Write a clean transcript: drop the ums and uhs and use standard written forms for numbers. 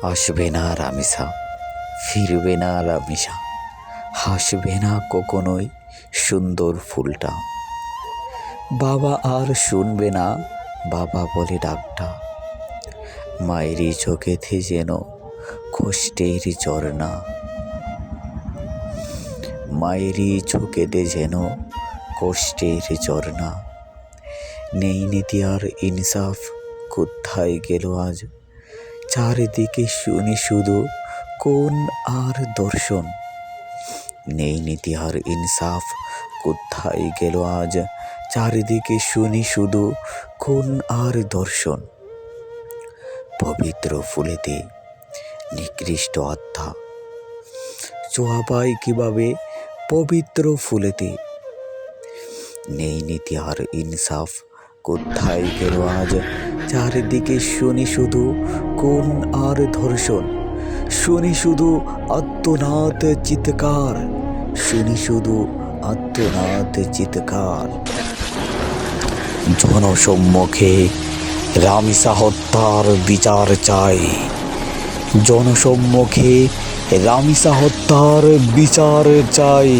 আসবে না রামিসা, ফিরবে না রামিসা, হাসবে না কখনোই সুন্দর ফুলটা। বাবা আর শুনবে না বাবা বলে ডাকটা। মায়েরই চোখেতে যেন কষ্টের ঝর্ণা, মায়েরই চোখেতে যেন কষ্টের ঝর্ণা। নেই নীতি আর ইনসাফ, কোথায় গেল আজ? চারিদিকে শুনি শুধু কোন আর দর্শন। নেই নীতি আর ইনসাফ, কোথায় গেল আজ? চারিদিকে শুনি শুধু কোন আর দর্শন। পবিত্র ফুলেতে নিকৃষ্ট আত্মা ছোঁয়া পায় কিভাবে পবিত্র ফুলেতে? নেই নীতি আর ইনসাফ, কোথায় গেল আজ? চারিদিকে শুনি শুধু কোন আর ধর্ষণ। শুনি শুধু আত্মনাদ চিৎকার, শুনি শুধু আত্মনাদ চিৎকার। জনসম্মুখে রামিসা হত্যার বিচার চাই, জনসম্মুখে রামিসা হত্যার বিচার চাই।